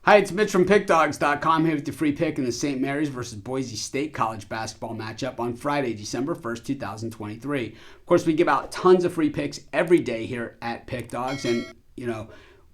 Hi, it's Mitch from Pickdawgz.com here with the free pick in the St. Mary's versus Boise State college basketball matchup on Friday, December 1st, 2023. Of course, we give out tons of free picks every day here at Pickdawgz, and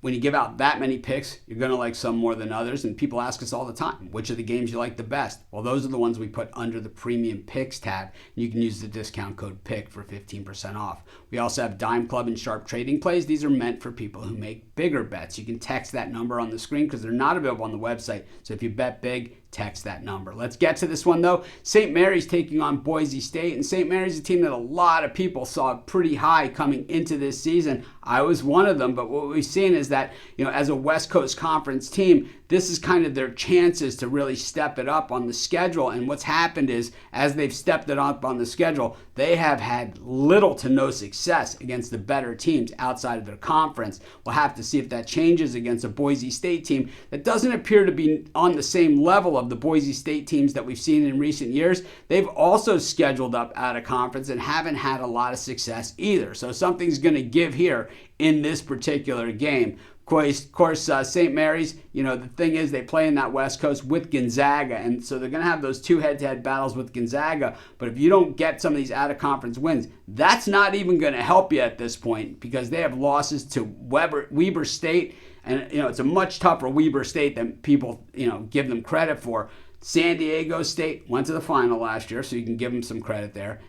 when you give out that many picks, you're going to like some more than others, and people ask us all the time, which are the games you like the best? Well, those are the ones we put under the Premium Picks tab, and you can use the discount code PICK for 15% off. We also have Dime Club and Sharp Trading Plays. These are meant for people who make bigger bets. You can text that number on the screen because they're not available on the website, so if you bet big, text that number. Let's get to this one, though. St. Mary's taking on Boise State, and St. Mary's is a team that a lot of people saw pretty high coming into this season. I was one of them, but what we've seen is that, as a West Coast Conference team, this is kind of their chances to really step it up on the schedule. And what's happened is, as they've stepped it up on the schedule, they have had little to no success against the better teams outside of their conference. We'll have to see if that changes against a Boise State team that doesn't appear to be on the same level of the Boise State teams that we've seen in recent years. They've also scheduled up out of conference and haven't had a lot of success either. So something's going to give here in this particular game. Of course, St. Mary's, the thing is they play in that West Coast with Gonzaga, and so they're going to have those two head-to-head battles with Gonzaga. But if you don't get some of these out-of-conference wins, that's not even going to help you at this point because they have losses to Weber State, and it's a much tougher Weber State than people give them credit for. San Diego State went to the final last year, so you can give them some credit there.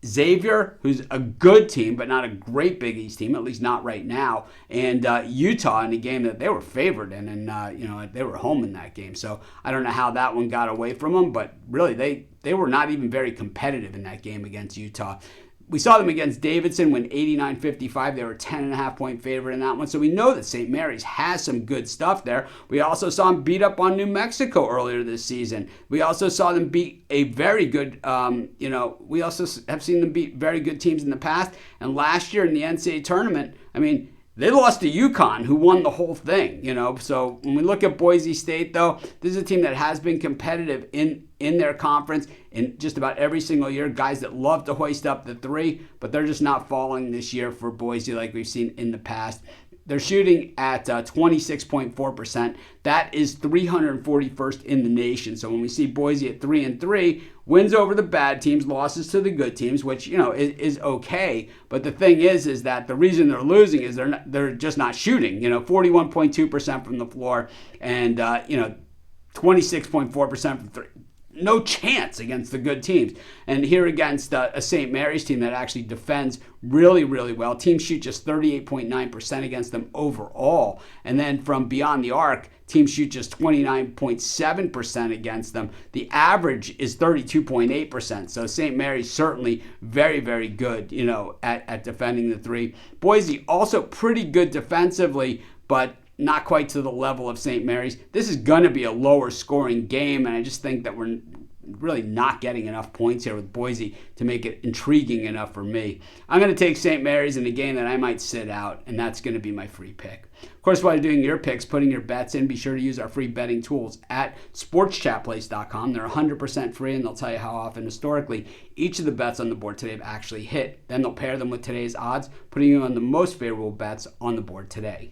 Xavier, who's a good team, but not a great Big East team, at least not right now, and Utah in a game that they were favored in, and they were home in that game. So I don't know how that one got away from them, but really they were not even very competitive in that game against Utah. We saw them against Davidson when 89-55. They were a 10.5-point favorite in that one. So we know that St. Mary's has some good stuff there. We also saw them beat up on New Mexico earlier this season. We also saw them beat a very good, we also have seen them beat very good teams in the past. And last year in the NCAA tournament, they lost to UConn, who won the whole thing, So when we look at Boise State, though, this is a team that has been competitive in their conference in just about every single year. Guys that love to hoist up the three, but they're just not falling this year for Boise like we've seen in the past. They're shooting at 26.4%. That is 341st in the nation. So when we see Boise at 3-3, wins over the bad teams, losses to the good teams, which is okay. But the thing is that the reason they're losing is they're just not shooting. 41.2% from the floor, and 26.4% from three. No chance against the good teams. And here against a St. Mary's team that actually defends really, really well. Teams shoot just 38.9% against them overall. And then from beyond the arc, teams shoot just 29.7% against them. The average is 32.8%. So St. Mary's certainly very, very good, at defending the three. Boise also pretty good defensively, but not quite to the level of St. Mary's. This is going to be a lower scoring game, and I just think that we're really not getting enough points here with Boise to make it intriguing enough for me. I'm going to take St. Mary's in a game that I might sit out, and that's going to be my free pick. Of course, while you're doing your picks, putting your bets in, be sure to use our free betting tools at sportschatplace.com. They're 100% free, and they'll tell you how often historically each of the bets on the board today have actually hit. Then they'll pair them with today's odds, putting you on the most favorable bets on the board today.